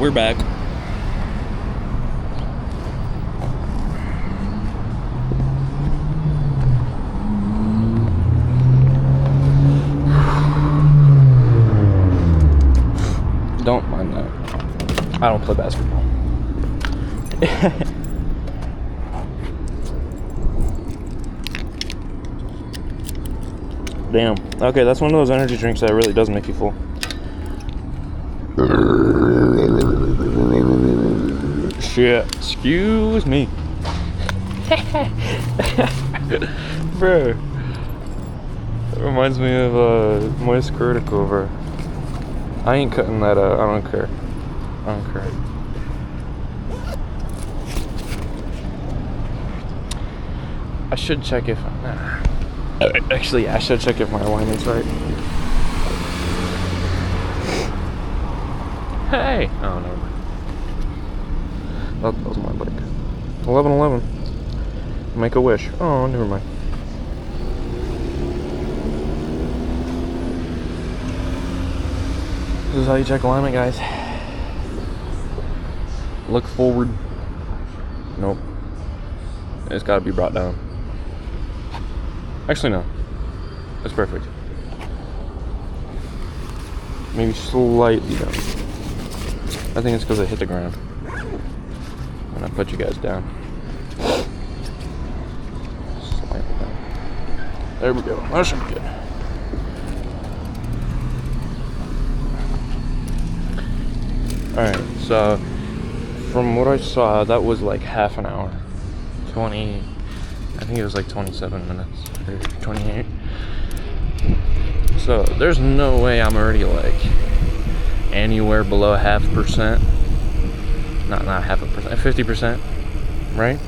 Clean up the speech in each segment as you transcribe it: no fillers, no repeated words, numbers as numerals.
we're back. Don't mind that. I don't play basketball. Damn. Okay, that's one of those energy drinks that really does make you full. Shit. Excuse me. Bro. It reminds me of Moist Critical over. I ain't cutting that out. I don't care. I don't care. I should check if... Actually, I should check if my alignment's right. Hey! Oh, never mind. That was my bike. 11:11. Make a wish. Oh, never mind. This is how you check alignment, guys. Look forward. Nope. It's got to be brought down. Actually, no. That's perfect. Maybe slightly down. I think it's because I hit the ground when I put you guys down. Slightly down. There we go. That should be good. Alright, so from what I saw, that was like half an hour. 20, I think it was like 27 minutes or 28. So there's no way I'm already like anywhere below 0.5%. Not 0.5%, 50%, right?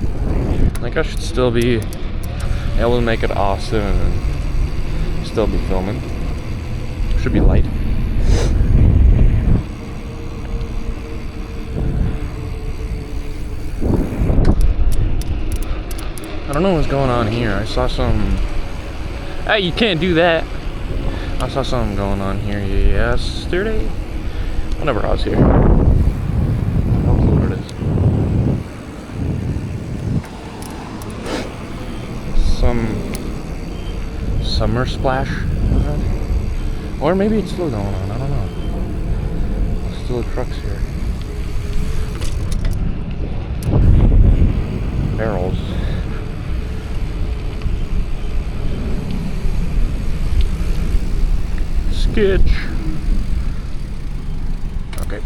Like I should still be able to make it awesome and still be filming. Should be light. I don't know what's going on here. I saw some... Hey, you can't do that. I saw something going on here yesterday. Whenever I was here. I don't know what it is. Some... summer splash? Or maybe it's still going on. I don't know. There's still trucks here. Barrels. Sketch. Okay.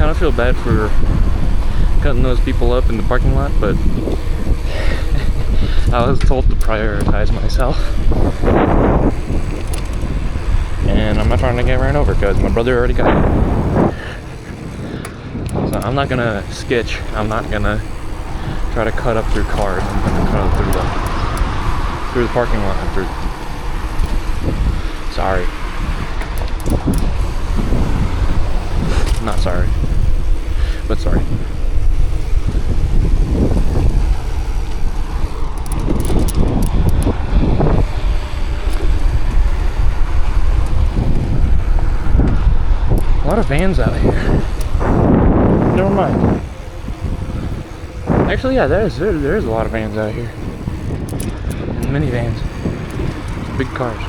I feel bad for cutting those people up in the parking lot, but I was told to prioritize myself, and I'm not trying to get ran over because my brother already got it. So I'm not gonna sketch. I'm not gonna try to cut up through cars. I'm gonna cut up through the parking lot. Sorry. Not sorry. But sorry. A lot of vans out here. Never mind. Actually, yeah, there is a lot of vans out here. And minivans. Big cars.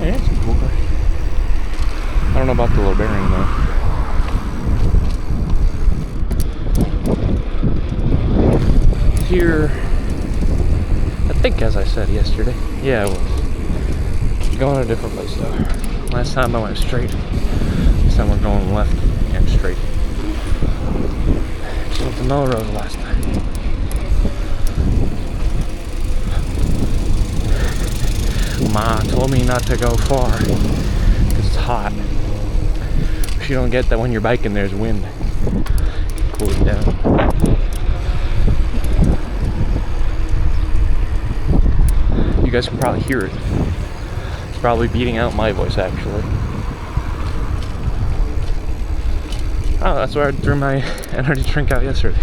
Yeah, it's cool. I don't know about the low bearing though. Here, I think as I said yesterday. Yeah, it was. Going to a different place though. Last time I went straight. This time we're going left and straight. Just went to Melrose last time. Ma told me not to go far because it's hot. if you don't get that when you're biking there's wind. Cool it down. You guys can probably hear it. It's probably beating out my voice actually. Oh, that's where I threw my energy drink out yesterday.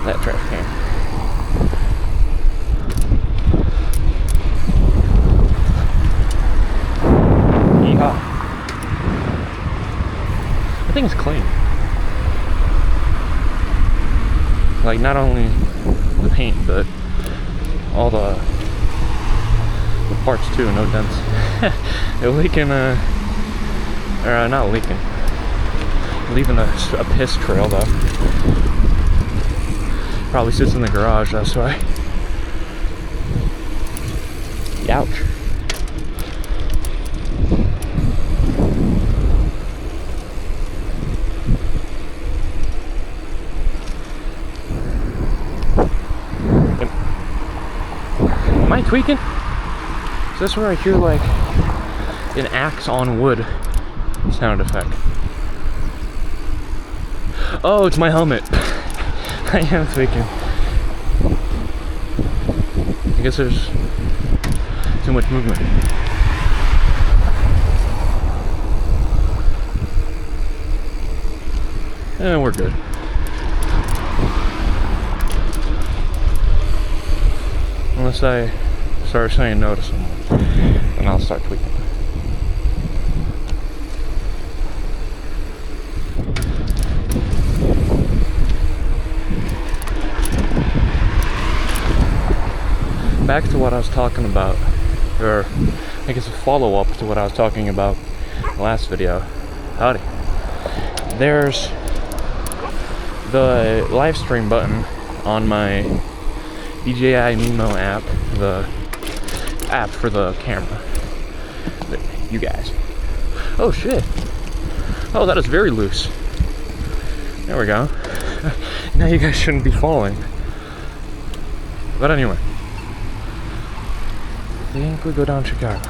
That trash can. Yeehaw. I think it's clean. Like, not only the paint, but all the parts too, no dents. They're leaking, or not leaking. Leaving a piss trail though. Probably sits in the garage, that's why. Ouch. Am I tweaking? Is this where I hear like an axe on wood sound effect? Oh, it's my helmet. I am tweaking. I guess there's too much movement. We're good. Unless I start saying no to someone, then I'll start tweaking. Back to what I was talking about, or I guess a follow-up to what I was talking about in the last video. Howdy. There's the live stream button on my DJI Mimo app, the app for the camera. You guys. Oh shit. Oh, that is very loose. There we go. Now you guys shouldn't be falling. But anyway. I think we go down Chicago.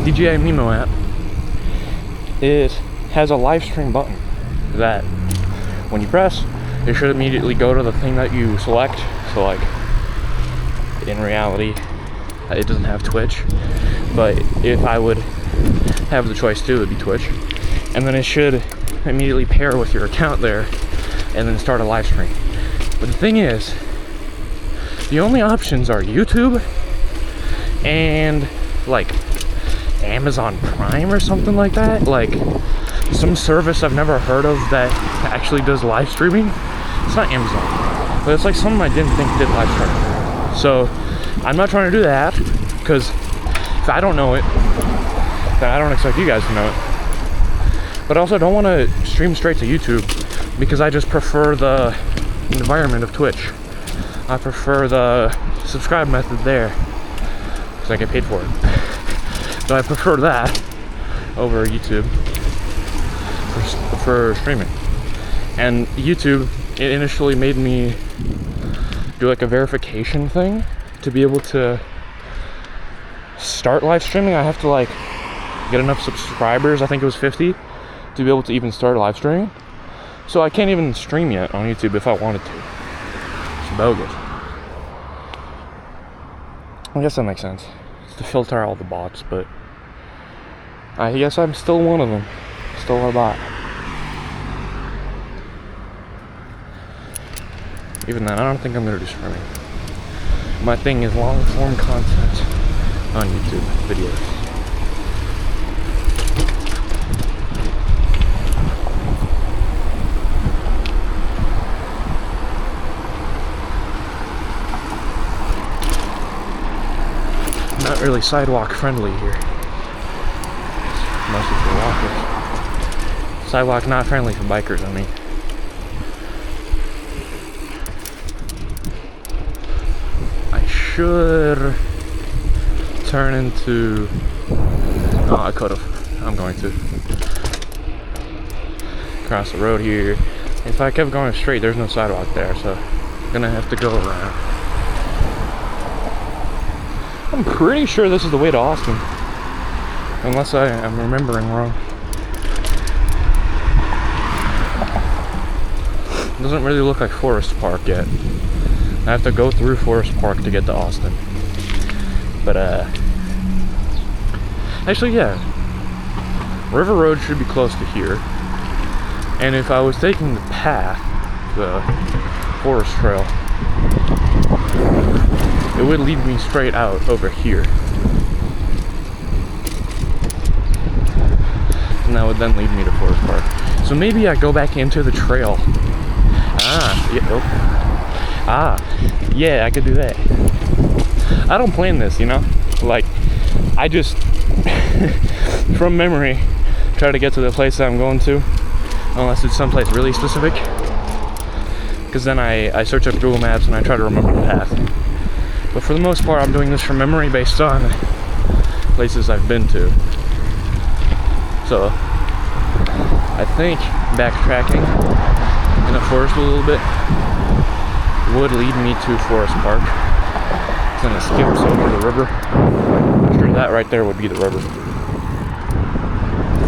DJI Mimo app. It has a live stream button that when you press, it should immediately go to the thing that you select. So like, in reality, it doesn't have Twitch, but if I would have the choice too, it would be Twitch. And then it should immediately pair with your account there and then start a live stream. But the thing is, the only options are YouTube and like Amazon Prime or something like that. Like some service I've never heard of that actually does live streaming. It's not Amazon, but it's like something I didn't think did live streaming. So I'm not trying to do that because if I don't know it, then I don't expect you guys to know it. But I also don't want to stream straight to YouTube because I just prefer the environment of Twitch. I prefer the subscribe method there because I get paid for it. So I prefer that over YouTube for streaming. And YouTube, it initially made me do like a verification thing to be able to start live streaming. I have to like get enough subscribers, I think it was 50, to be able to even start live streaming. So I can't even stream yet on YouTube if I wanted to. It's bogus. I guess that makes sense. It's to filter all the bots, but I guess I'm still one of them. Still a bot. Even then, I don't think I'm gonna do streaming. My thing is long form content on YouTube videos. Not really sidewalk friendly here. Mostly for walkers. Sidewalk not friendly for bikers, I mean. I should turn into... Oh, I could have. I'm going to. Cross the road here. If I kept going straight, there's no sidewalk there, so I'm gonna have to go around. I'm pretty sure this is the way to Austin. Unless I am remembering wrong. It doesn't really look like Forest Park yet. I have to go through Forest Park to get to Austin. But, actually, yeah. River Road should be close to here. And if I was taking the path, the forest trail, it would lead me straight out over here. And that would then lead me to Forest Park. So maybe I go back into the trail. Yeah, I could do that. I don't plan this, you know? Like, I just, from memory, try to get to the place that I'm going to, unless it's someplace really specific. Because then I search up Google Maps and I try to remember the path. But for the most part, I'm doing this from memory based on places I've been to. So, I think backtracking in the forest a little bit would lead me to Forest Park. Then it skips over the river. I'm sure that right there would be the river.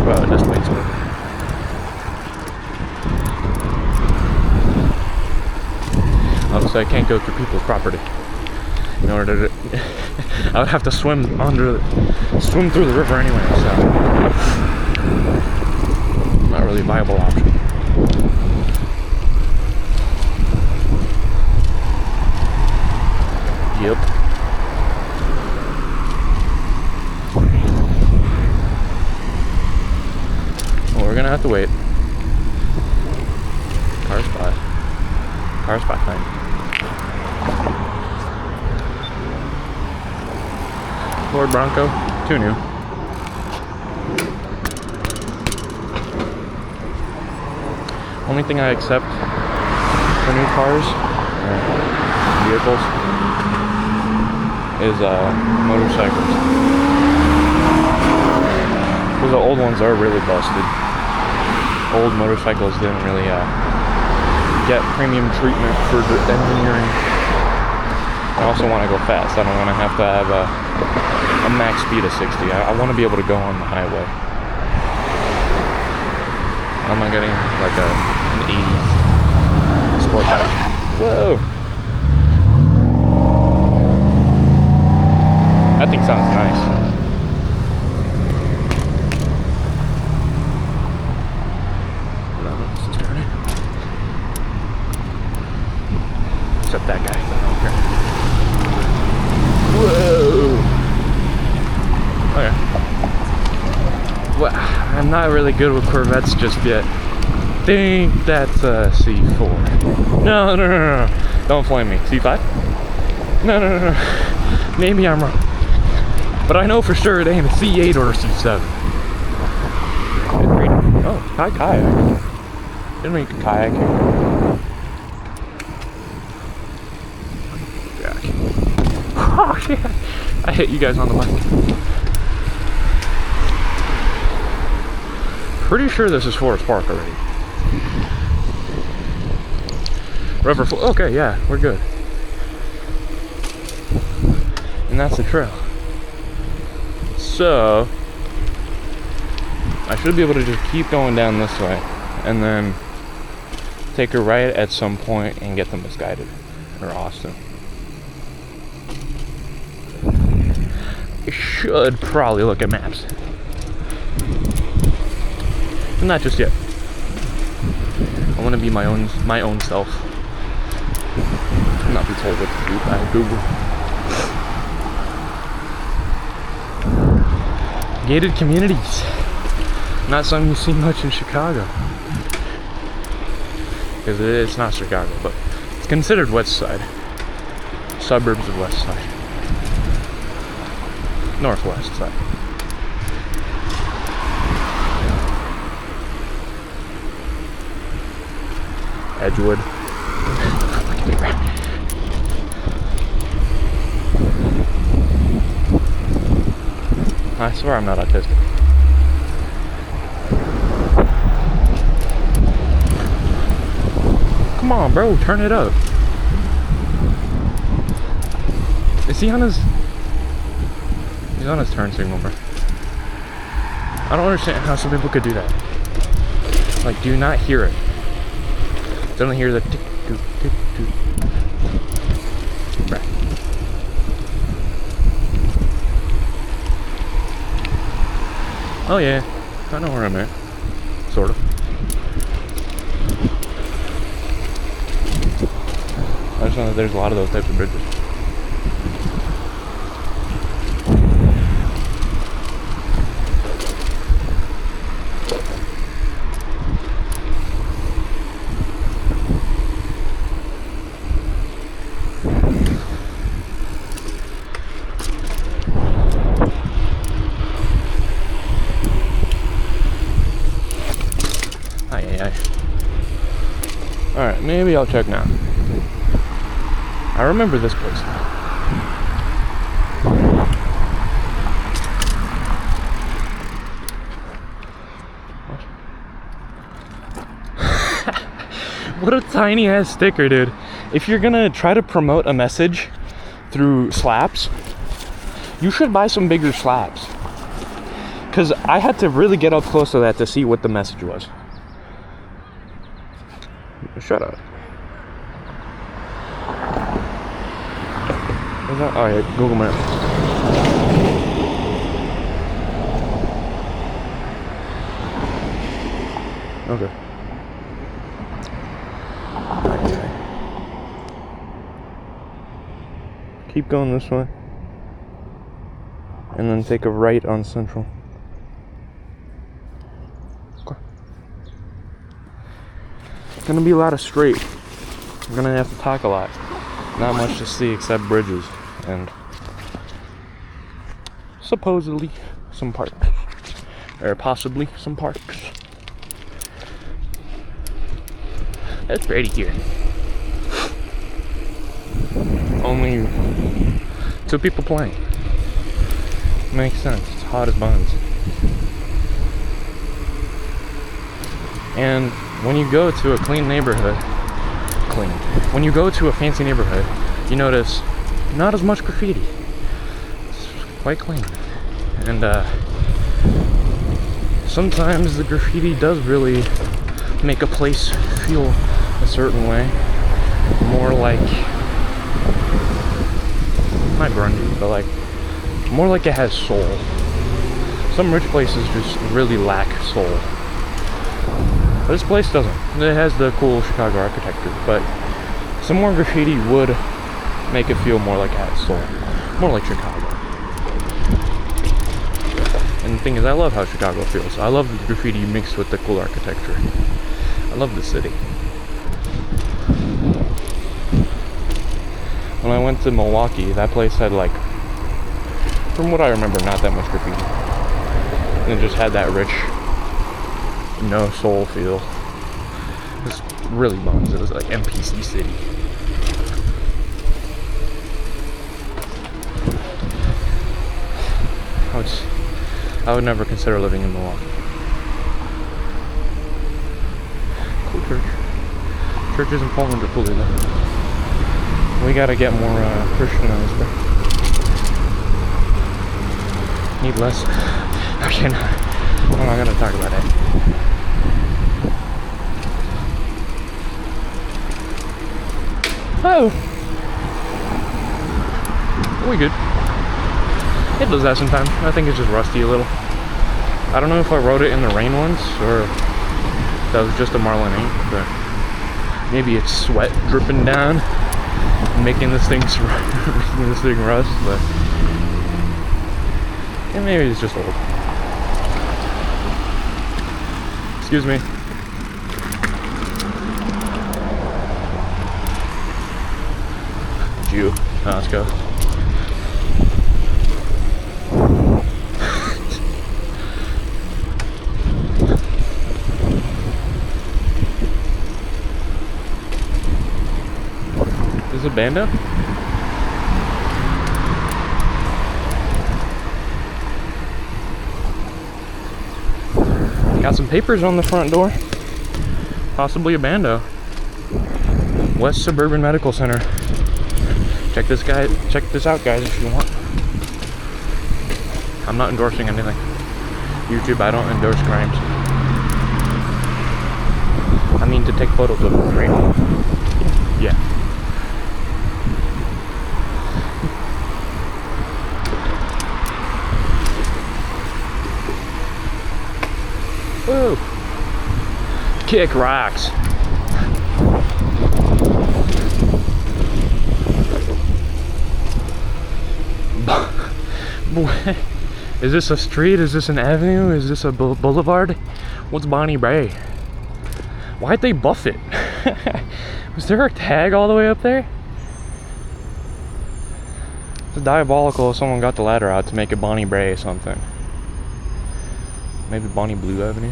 Well, this makes sense. Obviously, I can't go through people's property. In order to, I would have to swim through the river anyway. So, not really a viable option. Yep. Well, we're gonna have to wait. Car spot time. Ford Bronco, 2 new. Only thing I accept for new cars, vehicles, is motorcycles. Because the old ones are really busted. Old motorcycles didn't really get premium treatment for the engineering. I also want to go fast. I don't want to have to have a max speed of 60. I want to be able to go on the highway. I'm not getting like an 80s sport bike. Whoa! That thing sounds nice. Except that guy. I don't care. Whoa! Okay. Well, I'm not really good with Corvettes just yet. I think that's a C4. No. Don't flame me. C5? No. Maybe I'm wrong. But I know for sure it ain't a C8 or a C7. Oh, kayak. Didn't make a kayak here. Oh shit! I hit you guys on the mic. Pretty sure this is Forest Park already. Okay, yeah, we're good. And that's the trail. So, I should be able to just keep going down this way and then take a right at some point and get to Misguided or Austin. I should probably look at maps. Not just yet. I want to be my own self. Not be told what to do by Google. Gated communities. Not something you see much in Chicago. Because it's not Chicago, but it's considered West Side. Suburbs of West Side. Northwest Side. Edgewood. I swear I'm not autistic. Come on, bro, turn it up. Is he on his... He's on his turn signal, bro. I don't understand how some people could do that. Like, do you not hear it? Don't hear the tick toot tick toot. Bruh. Oh yeah, I know where I'm at. Sort of. I just know that there's a lot of those types of bridges. Alright, maybe I'll check now. I remember this place. What a tiny ass sticker, dude. If you're gonna try to promote a message through slaps, you should buy some bigger slaps. Cause I had to really get up close to that to see what the message was. Shut up. Is that? Oh yeah, Google Maps. Okay. Keep going this way. And then take a right on Central. Gonna be a lot of straight. I'm gonna have to talk a lot. Not much to see except bridges and supposedly some parks, or possibly some parks. That's pretty here. Only 2 people playing. Makes sense. It's hot as buns. And when you go to a clean neighborhood, when you go to a fancy neighborhood, you notice not as much graffiti. It's quite clean. And sometimes the graffiti does really make a place feel a certain way. More like, not grungy, but like, more like it has soul. Some rich places just really lack soul. This place doesn't. It has the cool Chicago architecture, but some more graffiti would make it feel more like it has soul. More like Chicago. And the thing is, I love how Chicago feels. I love the graffiti mixed with the cool architecture. I love the city. When I went to Milwaukee, that place had like, from what I remember, not that much graffiti. And it just had that rich, no soul feel. It was really bums. It was like NPC City. I would never consider living in Milwaukee. Cool church. Churches in Poland are cooler though. We gotta get more Christianized there. Need less. Okay, no. I'm not gonna talk about that. Oh, we good. It does that sometimes. I think it's just rusty a little. I don't know if I rode it in the rain once or that was just a Marlin ink, but maybe it's sweat dripping down, making this thing rust. But and maybe it's just old. Excuse me. Jew. Let's go. Is it Banda? Got some papers on the front door. Possibly a Bando. West Suburban Medical Center. Check this out, guys, if you want. I'm not endorsing anything. YouTube, I don't endorse crimes. I mean to take photos of them, right? Yeah. Woo! Kick rocks. Is this a street? Is this an avenue? Is this a boulevard? What's Bonnie Bray? Why'd they buff it? Was there a tag all the way up there? It's diabolical if someone got the ladder out to make it Bonnie Bray or something. Maybe Bonnie Blue Avenue.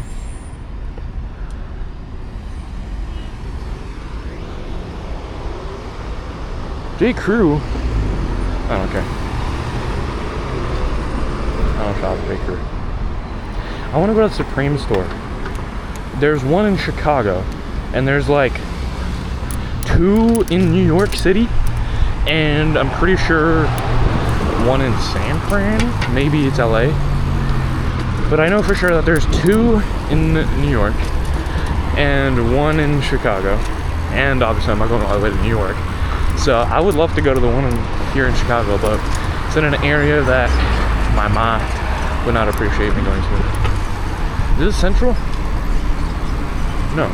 J. Crew. I don't care. I don't shop at J. Crew. I want to go to the Supreme store. There's one in Chicago, and there's like 2 in New York City, and I'm pretty sure one in San Fran. Maybe it's LA. But I know for sure that there's 2 in New York and 1 in Chicago. And obviously I'm not going all the way to New York. So I would love to go to the one here in Chicago, but it's in an area that my mom would not appreciate me going to. Is this Central? No.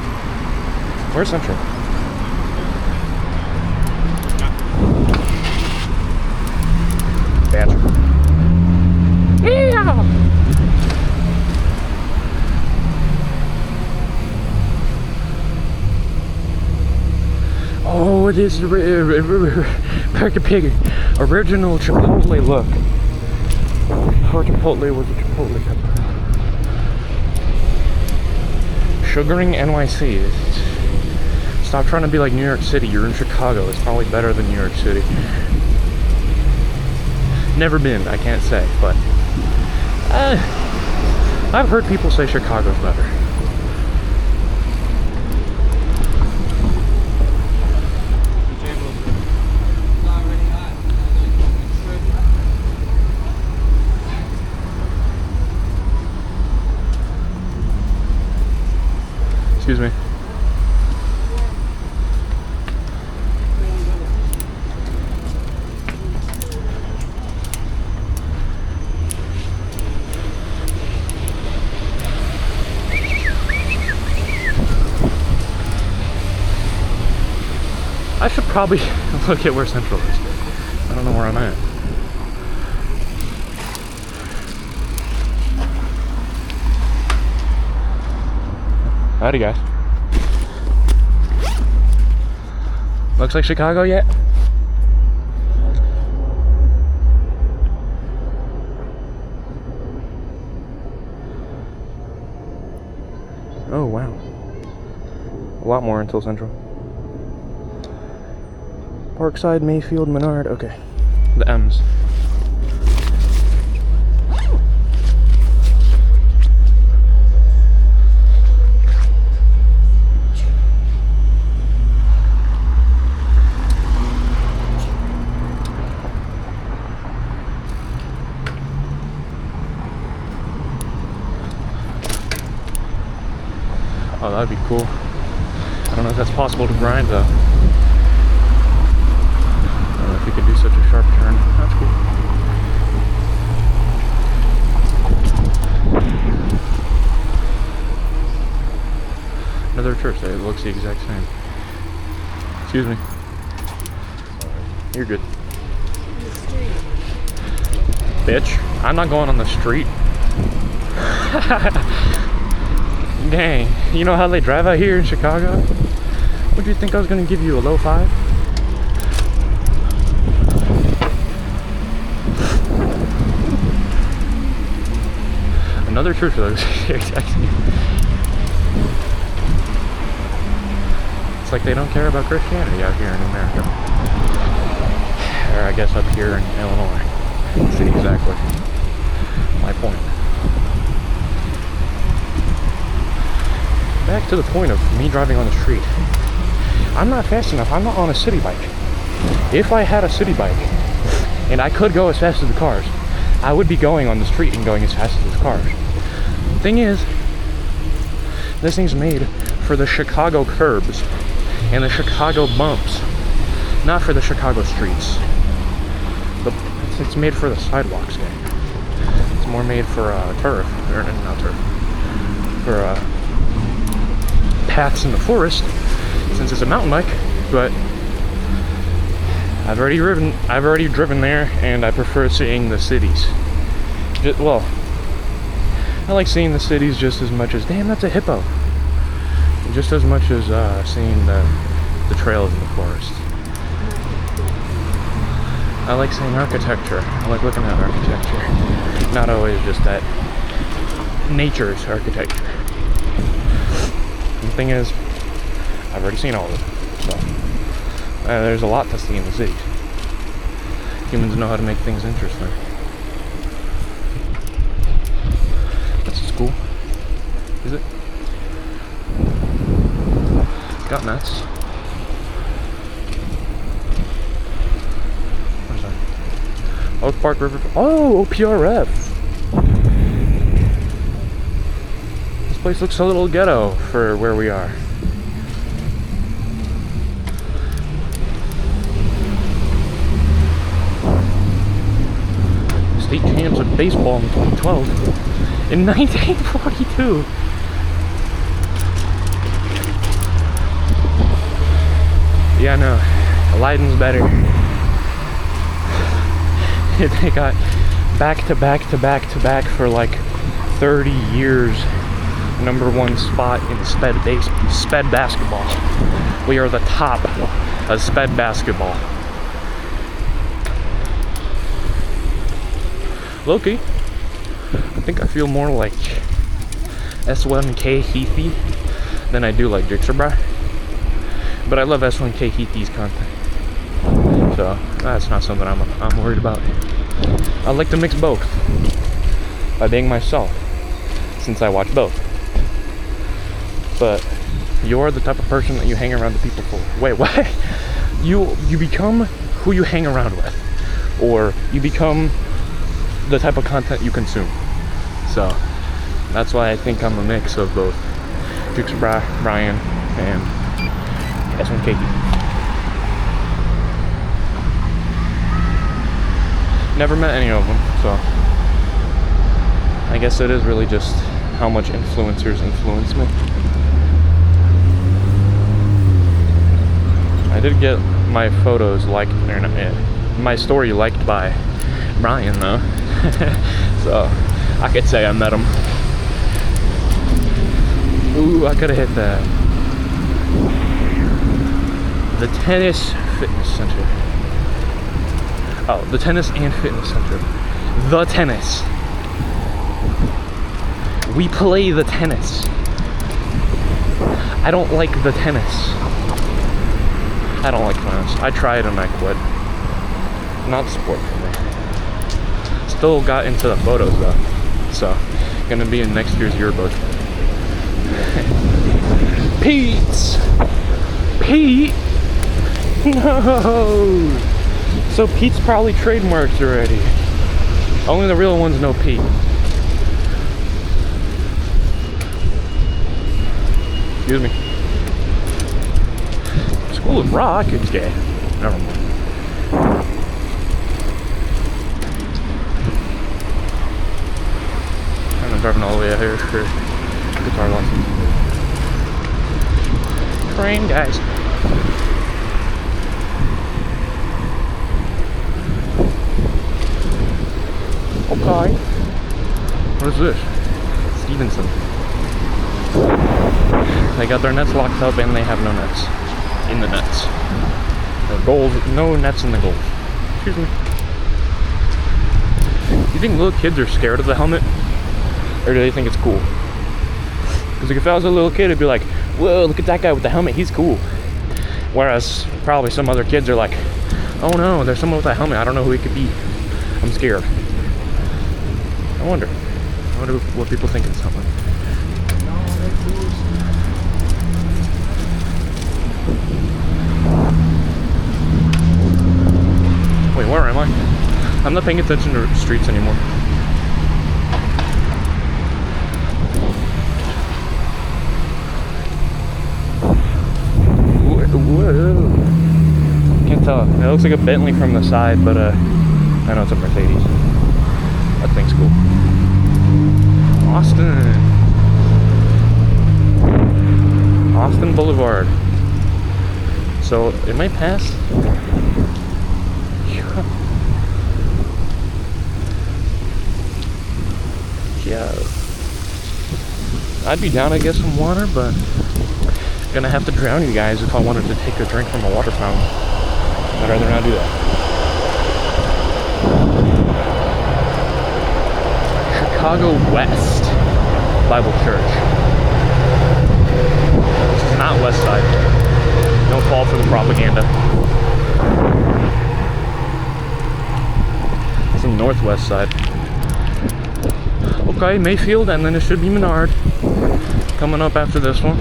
Where's Central? Badger. Yeah! Oh, it is American Pig original Chipotle look. Our Chipotle was a Chipotle pepper. Sugaring NYC. Stop trying to be like New York City. You're in Chicago. It's probably better than New York City. Never been, I can't say, but I've heard people say Chicago's better. Excuse me. I should probably look at where Central is. I don't know where I'm at. Howdy, guys. Looks like Chicago yet? Oh, wow. A lot more until Central. Parkside, Mayfield, Menard. Okay. The M's. Oh, that'd be cool. I don't know if that's possible to grind though. I don't know if you could do such a sharp turn. That's cool. Another church that looks the exact same. Excuse me. You're good. Bitch, I'm not going on the street. Dang, you know how they drive out here in Chicago? Would you think I was gonna give you a low 5? Another church though. It's like they don't care about Christianity out here in America. Or I guess up here in Illinois. See, exactly my point. Back to the point of me driving on the street. I'm not fast enough. I'm not on a city bike. If I had a city bike and I could go as fast as the cars, I would be going on the street and going as fast as those cars. Thing is, this thing's made for the Chicago curbs and the Chicago bumps, not for the Chicago streets. It's made for the sidewalks, gang. It's more made for turf, or not turf, for paths in the forest, since it's a mountain bike. But I've already driven there, and I prefer seeing the cities. Well, I like seeing the cities just as much as, damn, that's a hippo. Just as much as seeing the trails in the forest. I like seeing architecture. I like looking at architecture. Not always just that nature's architecture. The thing is, I've already seen all of it. So there's a lot to see in the cities. Humans know how to make things interesting. That's school. Is it? It's got nuts. What is that? Oak Park River. Oh, OPRF. This place looks a little ghetto for where we are. State champs of baseball in 2012. In 1942. Yeah, no. Leiden's better. They got back to back for like 30 years. #1 spot in sped basketball. We are the top of sped basketball. Loki, I think I feel more like S1K Heathy than I do like Jixabra. But I love S1K Heathy's content, so that's not something I'm worried about. I like to mix both by being myself, since I watch both. But you're the type of person that you hang around the people for. Wait, what? You become who you hang around with, or you become the type of content you consume. So that's why I think I'm a mix of both Jixabra, Brian, and S1K. Never met any of them, so I guess it is really just how much influencers influence me. I did get my photos liked, or not, my story liked by Brian though. So I could say I met him. Ooh, I could have hit that. The tennis fitness center. Oh, the tennis and fitness center. The tennis. We play the tennis. I don't like the tennis. I don't like tennis. I tried and I quit. Not the sport for me. Still got into the photos though. So, gonna be in next year's yearbook. Pete! No! So Pete's probably trademarked already. Only the real ones know Pete. Excuse me. School of Rock? It's gay. Never mind. I'm driving all the way out here for guitar lessons. Train, guys. Okay. What is this? Stevenson. They got their nets locked up and they have no nets in the nets. No goals, no nets in the goals. Excuse me. You think little kids are scared of the helmet? Or do they think it's cool? Because if I was a little kid, I'd be like, whoa, look at that guy with the helmet, he's cool. Whereas probably some other kids are like, oh no, there's someone with a helmet, I don't know who he could be. I'm scared. I wonder what people think of this helmet. Wait, where am I? I'm not paying attention to streets anymore. Whoa. Can't tell. It looks like a Bentley from the side, but I know it's a Mercedes. That thing's cool. Austin Boulevard. So it might pass. Yeah. I'd be down to get some water, but gonna have to drown you guys if I wanted to take a drink from a water fountain. I'd rather not do that. Chicago West Bible Church. This is not West Side. Don't fall for the propaganda. It's the Northwest Side. Okay, Mayfield, and then it should be Menard coming up after this one.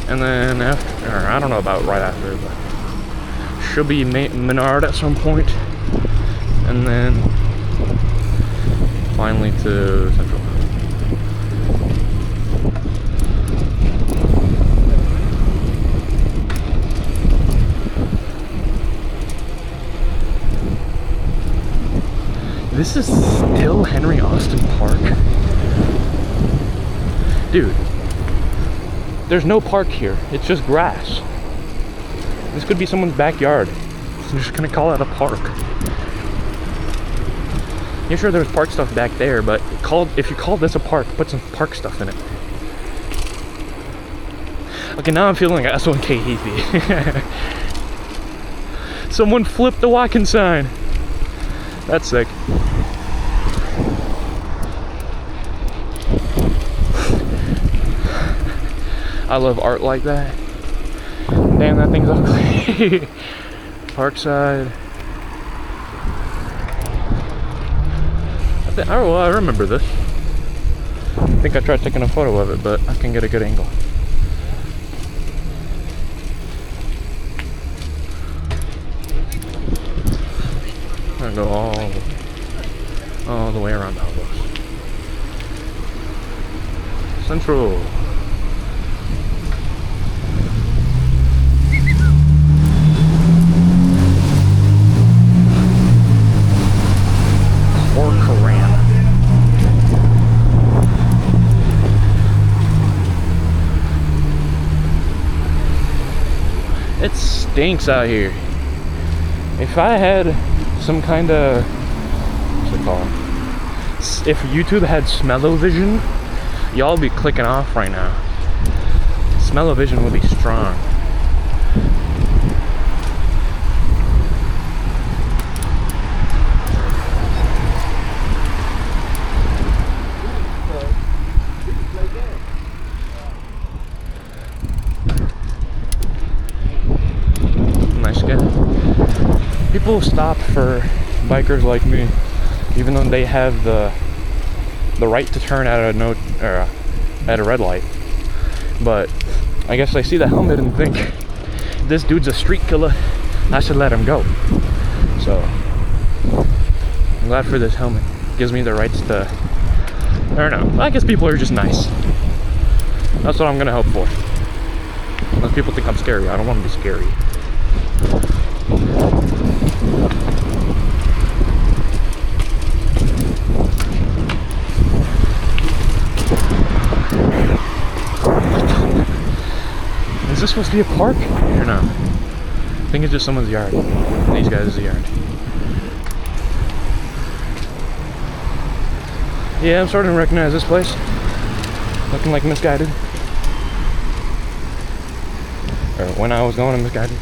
And then after, or I don't know about right after, but should be Menard at some point. And then finally to Central. This is still Henry Austin Park? Dude, there's no park here. It's just grass. This could be someone's backyard. I'm just gonna call it a park. Yeah, sure, there's park stuff back there, but if you call this a park, put some park stuff in it. Okay, now I'm feeling like S1K Heathy. Someone flipped the walking sign. That's sick. I love art like that. Damn, that thing's ugly. Parkside. I remember this. I think I tried taking a photo of it, but I can get a good angle. I'm gonna go all the way around the house. Central. It stinks out here. If I had some kind of, what's it called? If YouTube had smell-o-vision, y'all be clicking off right now. Smell-o-vision would be strong. People stop for bikers like me, even though they have the right to turn at a red light. But I guess I see the helmet and think, this dude's a street killer, I should let him go. So I'm glad for this helmet. It gives me the rights to, I don't know, I guess people are just nice. That's what I'm gonna hope for. Most people think I'm scary. I don't want to be scary. Is this supposed to be a park or no? I think it's just someone's yard. These guys' yard. Yeah, I'm starting to recognize this place. Looking like Misguided. Or when I was going to Misguided.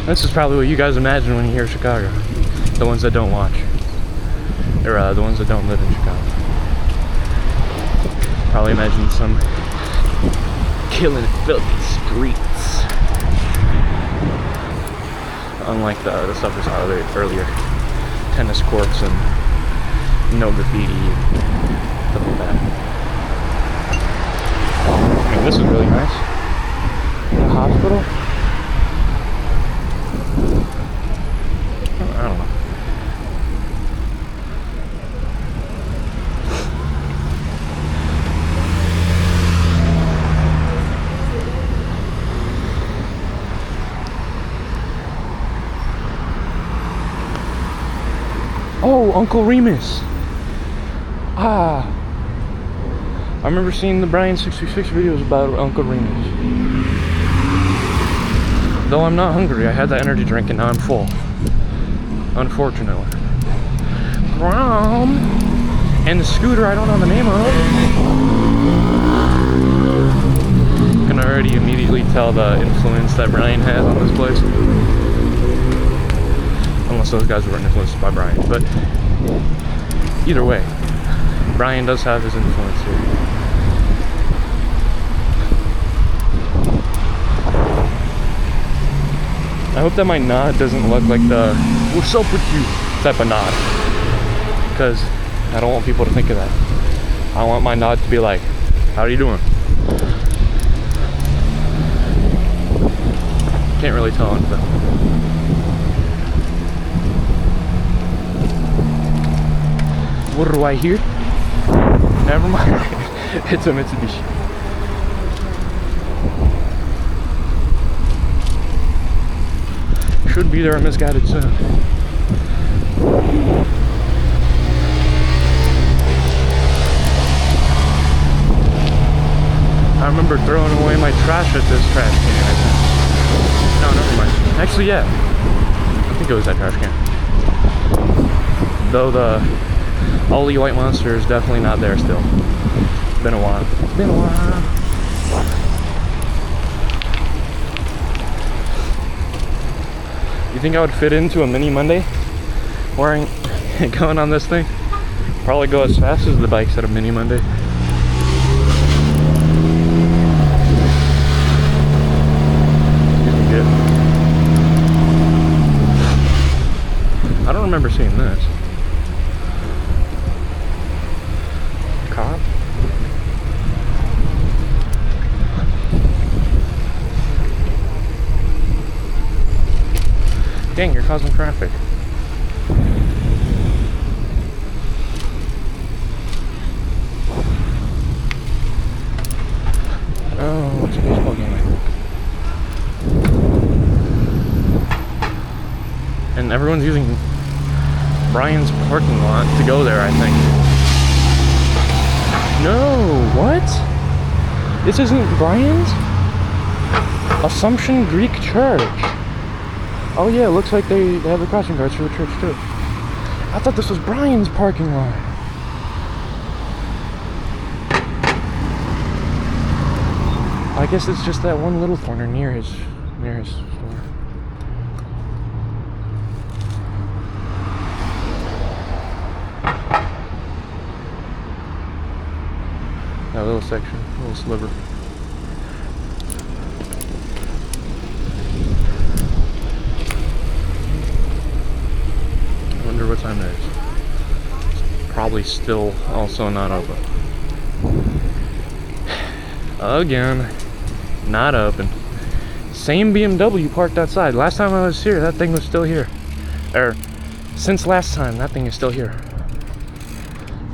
This is probably what you guys imagine when you hear Chicago. The ones that don't watch. Or the ones that don't live in Chicago. Probably imagine some killing filthy streets. unlike the stuff we saw earlier. Tennis courts and no graffiti and stuff like that. I mean, this is really nice. The hospital? I don't know. Oh, Uncle Remus. I remember seeing the Brian 66 videos about Uncle Remus. Though I'm not hungry, I had that energy drink and now I'm full. Unfortunately. Grom! And the scooter I don't know the name of. You can already immediately tell the influence that Brian has on this place. Unless those guys were influenced by Brian. But either way, Brian does have his influence here. I hope that my nod doesn't look like the "what's up with you" type of nod, because I don't want people to think of that. I want my nod to be like, "How are you doing?" Can't really tell on the. What do I hear? Never mind. It's a Mitsubishi. Should be there at Misguided soon. I remember throwing away my trash at this trash can, I think. No, never mind. Actually, yeah. I think it was that trash can. Though the Ollie White Monster is definitely not there still. Been a while. Been a while. You think I would fit into a mini Monday wearing going on this thing? Probably go as fast as the bikes at a mini Monday. I don't remember seeing this. Cop? Dang, you're causing traffic. Oh, it's a baseball game, I think. And everyone's using Brian's parking lot to go there, I think. No, what? This isn't Brian's? Assumption Greek Church. Oh yeah, it looks like they have the crossing guards for the church too. I thought this was Brian's parking lot. I guess it's just that one little corner near his store. That little section, little sliver. I wonder what time it is. It's probably still also not open. Again, not open. Same BMW parked outside. Last time I was here, that thing was still here. Or, since last time, that thing is still here.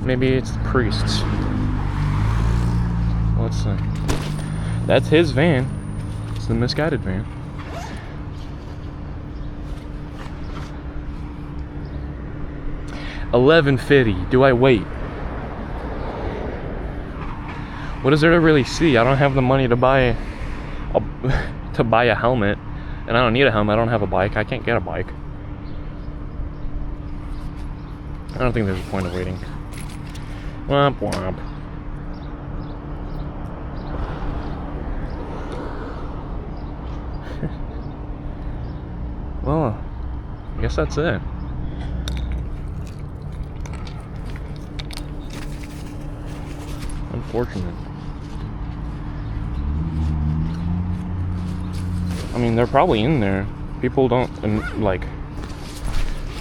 Maybe it's the priests. Let's see. That's his van. It's the Misguided van. $11.50. Do I wait? What is there to really see? I don't have the money to buy a helmet, and I don't need a helmet. I don't have a bike. I can't get a bike. I don't think there's a point of waiting. Womp womp. Well, I guess that's it. Unfortunate. I mean, they're probably in there. People don't like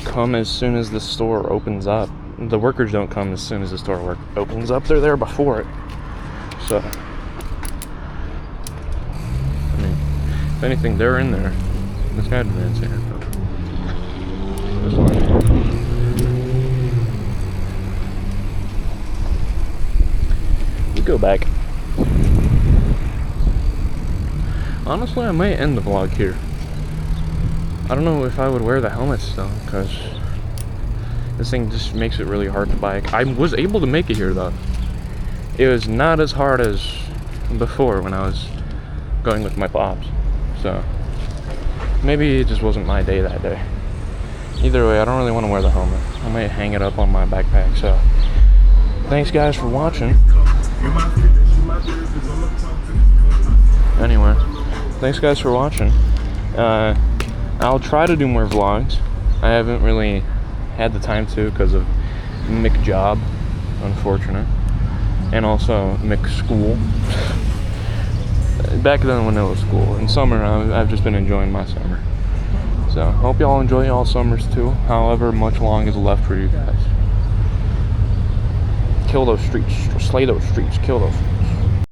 come as soon as the store opens up. The workers don't come as soon as the store opens up. They're there before it. So, I mean, if anything, they're in there. This guy advance here. This one. We go back. Honestly, I might end the vlog here. I don't know if I would wear the helmet still, because this thing just makes it really hard to bike. I was able to make it here though. It was not as hard as before when I was going with my pops. So maybe it just wasn't my day that day. Either way, I don't really want to wear the helmet. I might hang it up on my backpack. So thanks guys for watching. Anyway, thanks guys for watching. I'll try to do more vlogs. I haven't really had the time to because of Mick job, unfortunate, and also Mick school. Back then when it was school. In summer, I've just been enjoying my summer. So, hope y'all enjoy y'all summers too, however much long is left for you guys. Kill those streets, slay those streets, kill those